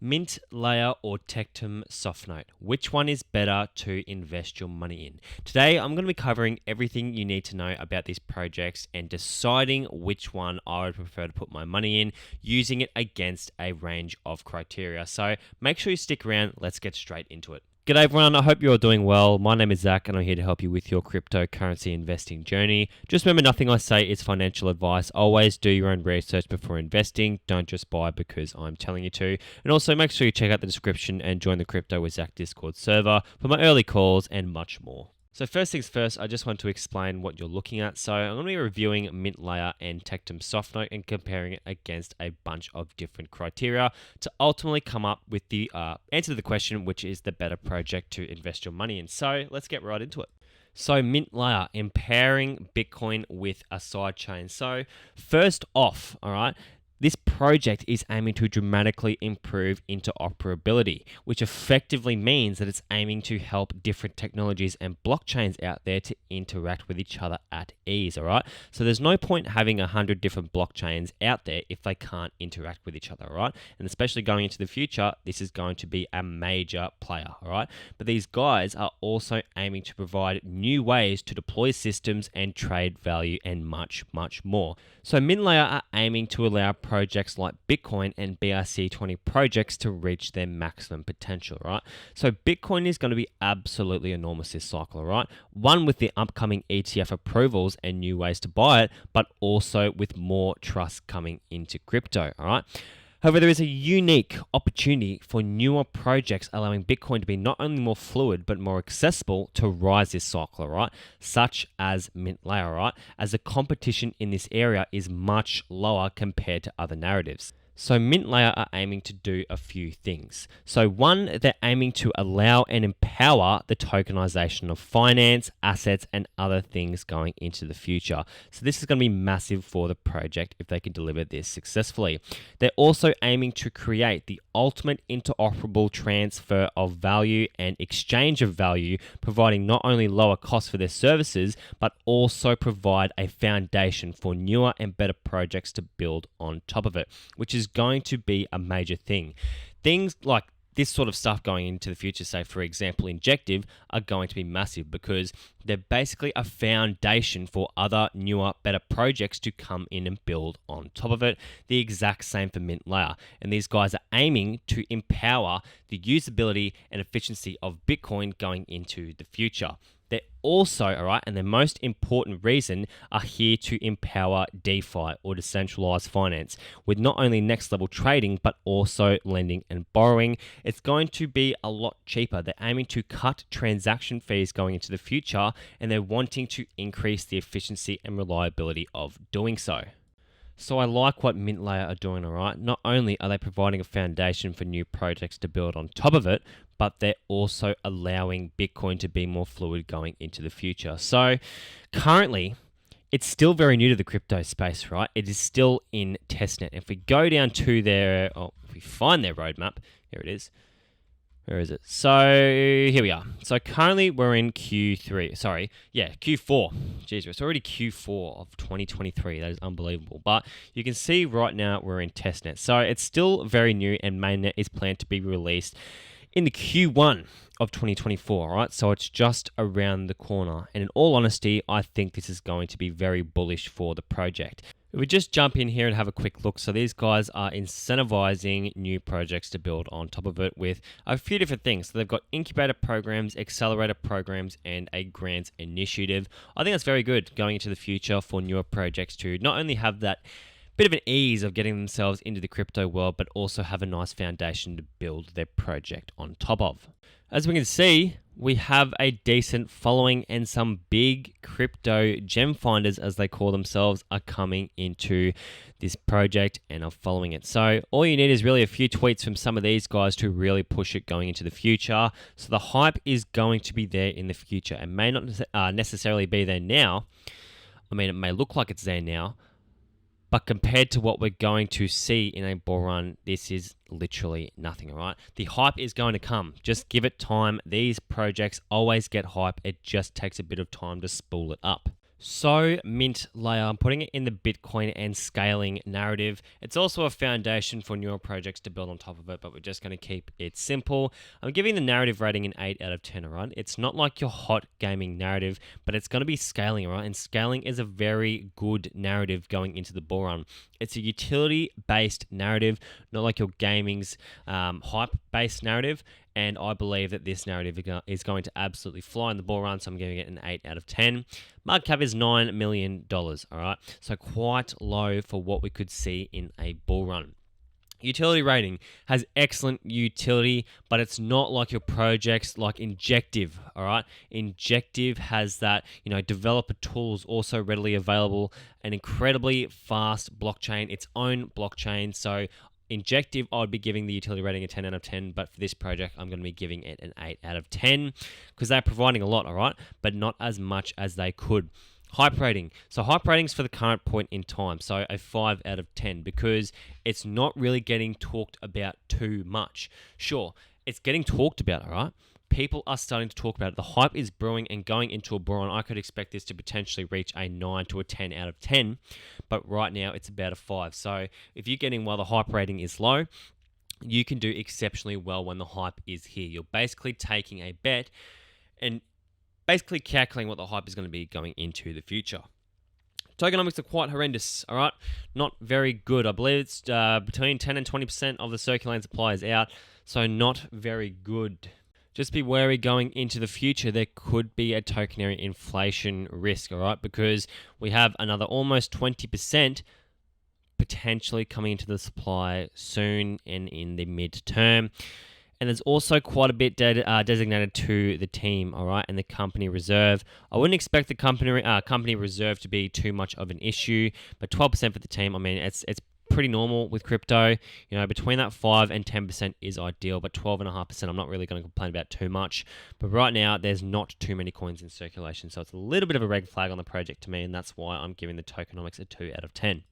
Mintlayer or Tectum soft note. Which one is better to invest your money in? Today, I'm going to be covering everything you need to know about these projects and deciding which one I would prefer to put my money in, using it against a range of criteria. So make sure you stick around. Let's get straight into it. G'day everyone, I hope you're all doing well. My name is Zach and I'm here to help you with your cryptocurrency investing journey. Just remember, nothing I say is financial advice. Always do your own research before investing. Don't just buy because I'm telling you to. And also make sure you check out the description and join the Crypto with Zach Discord server for my early calls and much more. So first things first, I just want to explain what you're looking at. So I'm going to be reviewing Mintlayer and Tectum soft note and comparing it against a bunch of different criteria to ultimately come up with the answer to the question, which is the better project to invest your money in. So let's get right into it. So Mintlayer, empowering Bitcoin with a sidechain. So first off, all right, this project is aiming to dramatically improve interoperability, which effectively means that it's aiming to help different technologies and blockchains out there to interact with each other at ease, all right? So there's no point having 100 different blockchains out there if they can't interact with each other, all right? And especially going into the future, this is going to be a major player, all right? But these guys are also aiming to provide new ways to deploy systems and trade value and much, much more. So Mintlayer are aiming to allow projects like Bitcoin and BRC20 projects to reach their maximum potential, right? So Bitcoin is going to be absolutely enormous this cycle, right? One, with the upcoming ETF approvals and new ways to buy it, but also with more trust coming into crypto, all right? However, there is a unique opportunity for newer projects allowing Bitcoin to be not only more fluid, but more accessible to rise this cycle, right? Such as Mintlayer, right? As the competition in this area is much lower compared to other narratives. So Mintlayer are aiming to do a few things. So one, they're aiming to allow and empower the tokenization of finance, assets, and other things going into the future. So this is going to be massive for the project if they can deliver this successfully. They're also aiming to create the ultimate interoperable transfer of value and exchange of value, providing not only lower costs for their services, but also provide a foundation for newer and better projects to build on top of it, which is going to be a major thing. Things like this sort of stuff going into the future, say for example Injective, are going to be massive because they're basically a foundation for other newer, better projects to come in and build on top of it. The exact same for Mintlayer. And these guys are aiming to empower the usability and efficiency of Bitcoin going into the future. They're also, all right, and the most important reason, are here to empower DeFi or decentralized finance with not only next level trading, but also lending and borrowing. It's going to be a lot cheaper. They're aiming to cut transaction fees going into the future, and they're wanting to increase the efficiency and reliability of doing so. So I like what Mintlayer are doing, all right? Not only are they providing a foundation for new projects to build on top of it, but they're also allowing Bitcoin to be more fluid going into the future. So currently, it's still very new to the crypto space, right? It is still in testnet. If we go down to if we find their roadmap, here it is. Where is it? So here we are. So currently we're in Q4. Jeez, it's already Q4 of 2023. That is unbelievable. But you can see right now we're in testnet. So it's still very new, and mainnet is planned to be released in the Q1 of 2024, right? So it's just around the corner. And in all honesty, I think this is going to be very bullish for the project. If we just jump in here and have a quick look. So these guys are incentivizing new projects to build on top of it with a few different things. So they've got incubator programs, accelerator programs, and a grants initiative. I think that's very good going into the future for newer projects to not only have that bit of an ease of getting themselves into the crypto world, but also have a nice foundation to build their project on top of. As we can see, we have a decent following, and some big crypto gem finders, as they call themselves, are coming into this project and are following it. So all you need is really a few tweets from some of these guys to really push it going into the future. So the hype is going to be there in the future and may not necessarily be there now. I mean, it may look like it's there now, but compared to what we're going to see in a bull run, this is literally nothing, all right? The hype is going to come. Just give it time. These projects always get hype. It just takes a bit of time to spool it up. So, Mintlayer, I'm putting it in the Bitcoin and scaling narrative. It's also a foundation for newer projects to build on top of it, but we're just going to keep it simple. I'm giving the narrative rating an 8 out of 10, all right? It's not like your hot gaming narrative, but it's going to be scaling, all right? And scaling is a very good narrative going into the bull run. It's a utility-based narrative, not like your gaming's hype-based narrative. And I believe that this narrative is going to absolutely fly in the bull run, so I'm giving it an 8 out of 10. Market cap is $9 million, all right? So quite low for what we could see in a bull run. Utility rating has excellent utility, but it's not like your projects like Injective, all right? Injective has that, developer tools also readily available, an incredibly fast blockchain, its own blockchain. So Injective, I would be giving the utility rating a 10 out of 10, but for this project, I'm going to be giving it an 8 out of 10 because they're providing a lot, all right, but not as much as they could. Hype rating. So hype ratings for the current point in time. So a 5 out of 10 because it's not really getting talked about too much. Sure, it's getting talked about, all right? People are starting to talk about it. The hype is brewing and going into a bull run. I could expect this to potentially reach a 9 to a 10 out of 10, but right now it's about a 5. So if you're getting while the hype rating is low, you can do exceptionally well when the hype is here. You're basically taking a bet and basically calculating what the hype is going to be going into the future. Tokenomics are quite horrendous, all right? Not very good. I believe it's between 10 and 20% of the circulating supply is out, so not very good. Just be wary going into the future. There could be a tokenary inflation risk, all right? Because we have another almost 20% potentially coming into the supply soon and in the mid-term. And there's also quite a bit designated to the team, all right, and the company reserve. I wouldn't expect the company reserve to be too much of an issue, but 12% for the team, I mean, it's pretty normal with crypto. Between that 5 and 10% is ideal, but 12.5% I'm not really going to complain about too much. But right now, there's not too many coins in circulation, so it's a little bit of a red flag on the project to me, and that's why I'm giving the tokenomics a 2 out of 10.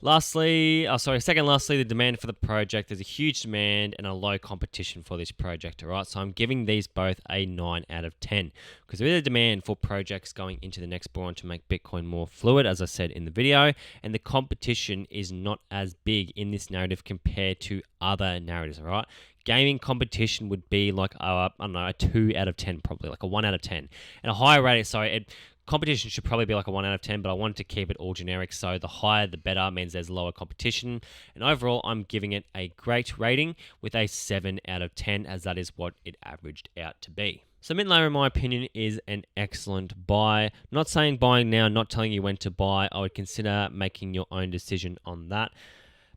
Lastly, the demand for the project. There's a huge demand and a low competition for this project, all right? So I'm giving these both a 9 out of 10 because there is a demand for projects going into the next bull run to make Bitcoin more fluid, as I said in the video, and the competition is not as big in this narrative compared to other narratives, all right? Gaming competition would be like, a 2 out of 10, probably like a 1 out of 10. And a higher rating, competition should probably be like a 1 out of 10, but I wanted to keep it all generic, so the higher the better means there's lower competition. And overall, I'm giving it a great rating with a 7 out of 10, as that is what it averaged out to be. So Mintlayer, in my opinion, is an excellent buy. Not saying buying now, not telling you when to buy. I would consider making your own decision on that.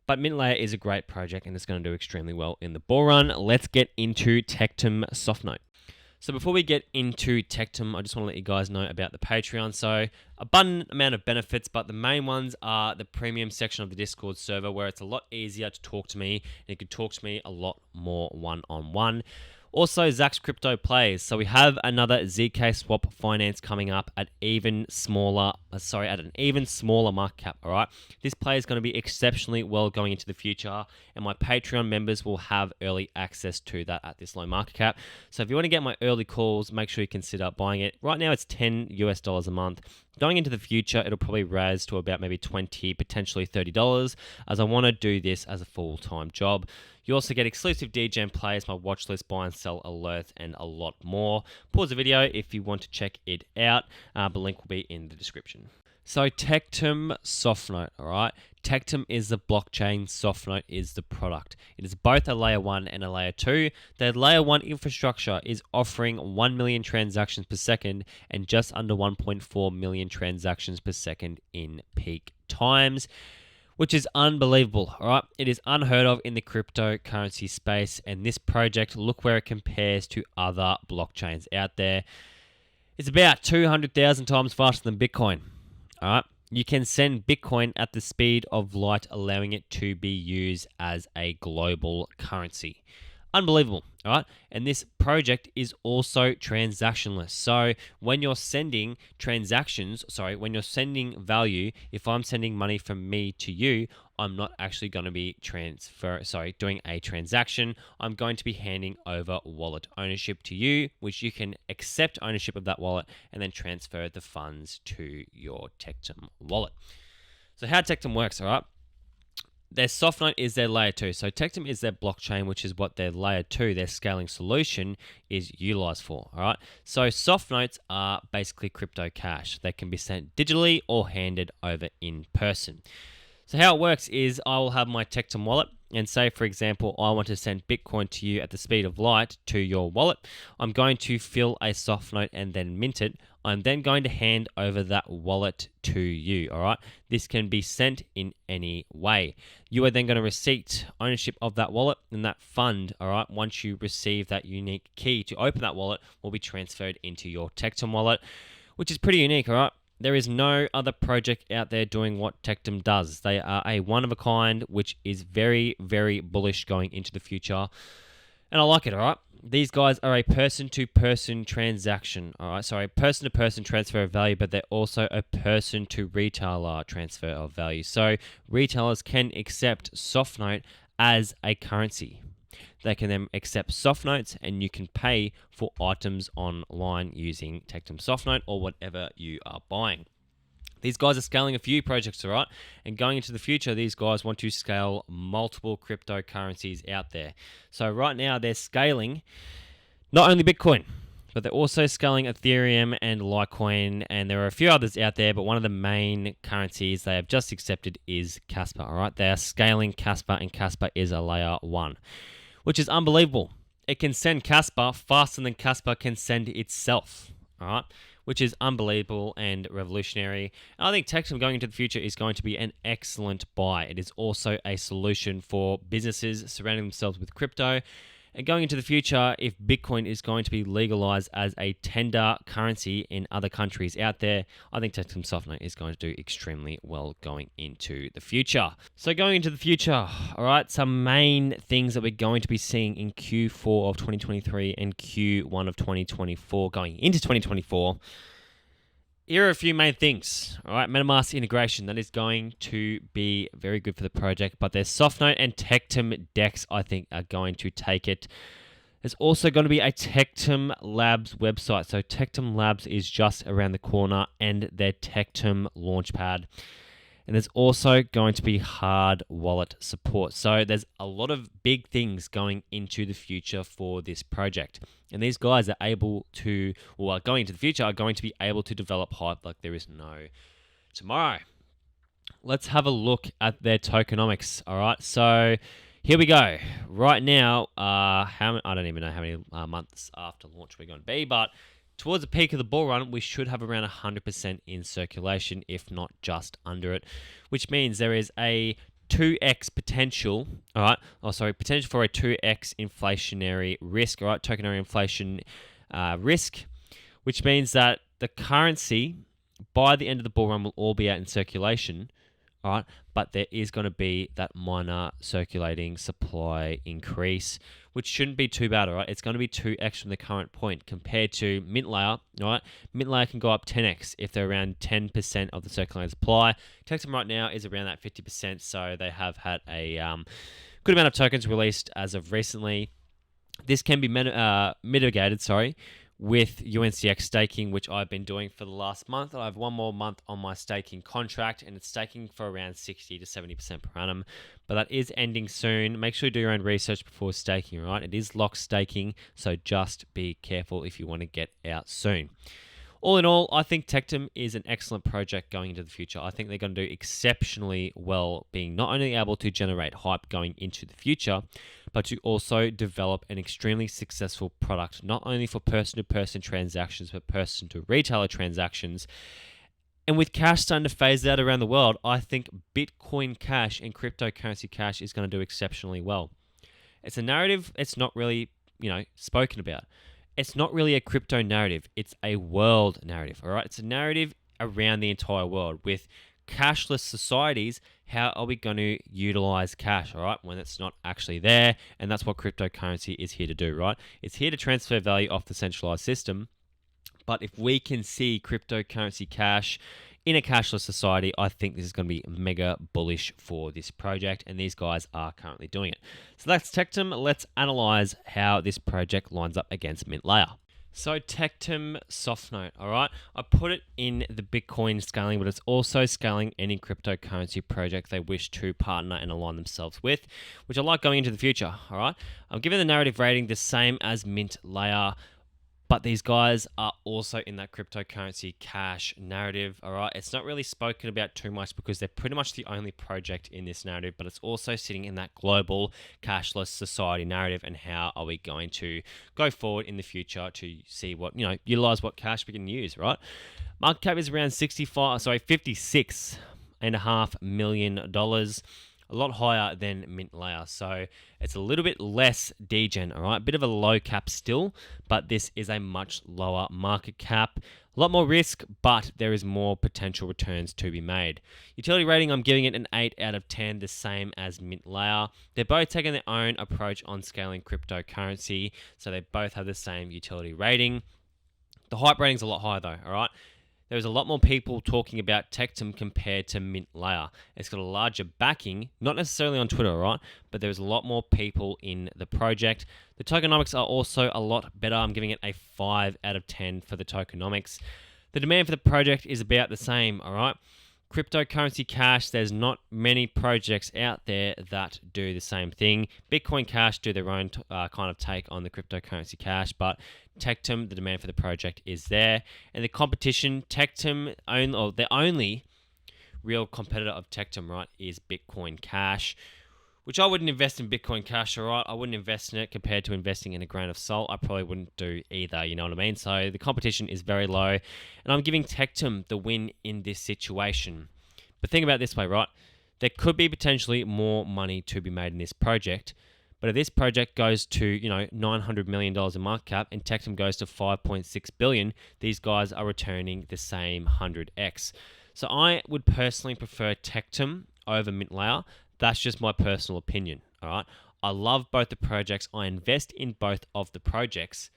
But Mintlayer is a great project and it's going to do extremely well in the bull run. Let's get into Tectum Softnote. So before we get into Tectum, I just want to let you guys know about the Patreon. So abundant amount of benefits, but the main ones are the premium section of the Discord server where it's a lot easier to talk to me and you can talk to me a lot more one-on-one. Also, Zach's Crypto Plays. So we have another ZK Swap Finance coming up at an even smaller market cap, all right? This play is going to be exceptionally well going into the future, and my Patreon members will have early access to that at this low market cap. So if you want to get my early calls, make sure you consider buying it. Right now, it's $10 a month. Going into the future, it'll probably rise to about maybe $20, potentially $30, as I want to do this as a full-time job. You also get exclusive DGen plays, my watch list, buy and sell alerts, and a lot more. Pause the video if you want to check it out. The link will be in the description. So Tectum Softnote, all right? Tectum is the blockchain, Softnote is the product. It is both a layer 1 and a layer 2. The layer 1 infrastructure is offering 1 million transactions per second and just under 1.4 million transactions per second in peak times, which is unbelievable, all right? It is unheard of in the cryptocurrency space, and this project, look where it compares to other blockchains out there. It's about 200,000 times faster than Bitcoin, all right? You can send Bitcoin at the speed of light, allowing it to be used as a global currency. Unbelievable, all right? And this project is also transactionless. So when you're sending when you're sending value, if I'm sending money from me to you, I'm not actually going to be doing a transaction. I'm going to be handing over wallet ownership to you, which you can accept ownership of that wallet and then transfer the funds to your Tectum wallet. So how Tectum works, all right? Their soft note is their layer 2. So Tectum is their blockchain, which is what their layer 2, their scaling solution, is utilized for. All right. So soft notes are basically crypto cash. They can be sent digitally or handed over in person. So how it works is I will have my Tectum wallet, and say, for example, I want to send Bitcoin to you at the speed of light to your wallet. I'm going to fill a soft note and then mint it. I'm then going to hand over that wallet to you, all right? This can be sent in any way. You are then going to receipt ownership of that wallet, and that fund, all right, once you receive that unique key to open that wallet, will be transferred into your Tectum wallet, which is pretty unique, all right? There is no other project out there doing what Tectum does. They are a one of a kind, which is very, very bullish going into the future. And I like it, all right? These guys are a person-to-person transaction, all right? Sorry, person-to-person transfer of value, but they're also a person-to-retailer transfer of value. So retailers can accept soft note as a currency. They can then accept soft notes, and you can pay for items online using Tectum soft note or whatever you are buying. These guys are scaling a few projects, all right? And going into the future, these guys want to scale multiple cryptocurrencies out there. So right now, they're scaling not only Bitcoin, but they're also scaling Ethereum and Litecoin, and there are a few others out there, but one of the main currencies they have just accepted is Casper, all right? They are scaling Casper, and Casper is a layer 1. Which is unbelievable. It can send Casper faster than Casper can send itself, all right? Which is unbelievable and revolutionary. And I think Tectum going into the future is going to be an excellent buy. It is also a solution for businesses surrounding themselves with crypto. And going into the future, if Bitcoin is going to be legalized as a tender currency in other countries out there, I think Tectum Softnote is going to do extremely well going into the future. So going into the future, all right, some main things that we're going to be seeing in Q4 of 2023 and Q1 of 2024 going into 2024. Here are a few main things, all right? MetaMask integration, that is going to be very good for the project, but their Softnote and Tectum DEX, I think, are going to take it. There's also going to be a Tectum Labs website. So Tectum Labs is just around the corner, and their Tectum Launchpad. And there's also going to be hard wallet support. So there's a lot of big things going into the future for this project. And these guys are able to, well, going into the future, are going to be able to develop hype like there is no tomorrow. Let's have a look at their tokenomics. All right, so here we go. Right now, I don't even know how many months after launch we're going to be, but towards the peak of the bull run, we should have around 100% in circulation, if not just under it, which means there is a 2x potential, all right? Potential for a 2x inflationary risk, all right? Tokenary inflation risk, which means that the currency by the end of the bull run will all be out in circulation, all right? But there is going to be that minor circulating supply increase, which shouldn't be too bad, all right? It's going to be 2x from the current point compared to Mintlayer, all right? Mintlayer can go up 10x if they're around 10% of the circulating supply. Tectum right now is around that 50%, so they have had a good amount of tokens released as of recently. This can be mitigated, with UNCX staking, which I've been doing for the last month. I have one more month on my staking contract, and it's staking for around 60 to 70% per annum. But that is ending soon. Make sure you do your own research before staking, right? It is locked staking, so just be careful if you want to get out soon. All in all, I think Tectum is an excellent project going into the future. I think they're going to do exceptionally well, being not only able to generate hype going into the future, but to also develop an extremely successful product, not only for person-to-person transactions, but person-to-retailer transactions. And with cash starting to phase out around the world, I think Bitcoin Cash and cryptocurrency cash is going to do exceptionally well. It's a narrative it's not really, spoken about. It's not really a crypto narrative. It's a world narrative, all right? It's a narrative around the entire world with cashless societies, how are we going to utilize cash, all right, when it's not actually there? And that's what cryptocurrency is here to do, right? It's here to transfer value off the centralized system. But if we can see cryptocurrency cash in a cashless society, I think this is going to be mega bullish for this project, and these guys are currently doing it. So that's Tectum. Let's analyze how this project lines up against Mintlayer. So Tectum Softnote, all right? I put it in the Bitcoin scaling, but it's also scaling any cryptocurrency project they wish to partner and align themselves with, which I like going into the future, all right? I'm giving the narrative rating the same as Mintlayer, but these guys are also in that cryptocurrency cash narrative, all right? It's not really spoken about too much because they're pretty much the only project in this narrative, but it's also sitting in that global cashless society narrative, and how are we going to go forward in the future to see what, utilize what cash we can use, right? Market cap is around $56.5 million. A lot higher than Mintlayer, so it's a little bit less degen, all right? Bit of a low cap still, but this is a much lower market cap. A lot more risk, but there is more potential returns to be made. Utility rating, I'm giving it an 8 out of 10, the same as Mintlayer. They're both taking their own approach on scaling cryptocurrency, so they both have the same utility rating. The hype rating's a lot higher though, all right? There's a lot more people talking about Tectum compared to Mintlayer. It's got a larger backing, not necessarily on Twitter, right? But there's a lot more people in the project. The tokenomics are also a lot better. I'm giving it a 5 out of 10 for the tokenomics. The demand for the project is about the same, all right? Cryptocurrency cash, there's not many projects out there that do the same thing. Bitcoin Cash do their own kind of take on the cryptocurrency cash, but Tectum, the demand for the project is there. And the competition, Tectum, the only real competitor of Tectum, right, is Bitcoin Cash, which I wouldn't invest in Bitcoin Cash, all right? I wouldn't invest in it compared to investing in a grain of salt. I probably wouldn't do either, you know what I mean? So the competition is very low, and I'm giving Tectum the win in this situation. But think about it this way, right? There could be potentially more money to be made in this project, but if this project goes to, $900 million in market cap and Tectum goes to $5.6 billion, these guys are returning the same 100x. So I would personally prefer Tectum over Mintlayer. That's just my personal opinion, all right? I love both the projects. I invest in both of the projects,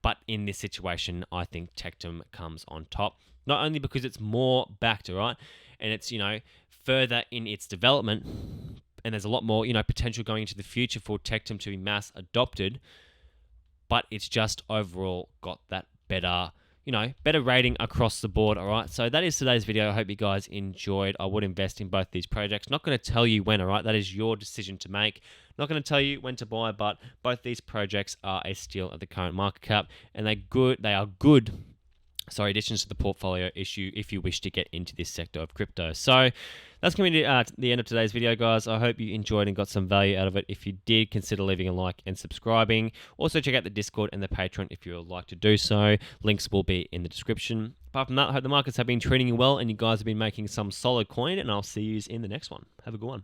but in this situation, I think Tectum comes on top, not only because it's more backed, all right? And it's, further in its development, and there's a lot more, potential going into the future for Tectum to be mass adopted, but it's just overall got that better rating across the board, all right? So that is today's video. I hope you guys enjoyed. I would invest in both these projects. Not going to tell you when, all right? That is your decision to make. Not going to tell you when to buy, but both these projects are a steal at the current market cap, and they are good additions to the portfolio issue if you wish to get into this sector of crypto. So that's going to be the end of today's video, guys. I hope you enjoyed and got some value out of it. If you did, consider leaving a like and subscribing. Also, check out the Discord and the Patreon if you would like to do so. Links will be in the description. Apart from that, I hope the markets have been trading well and you guys have been making some solid coin, and I'll see you in the next one. Have a good one.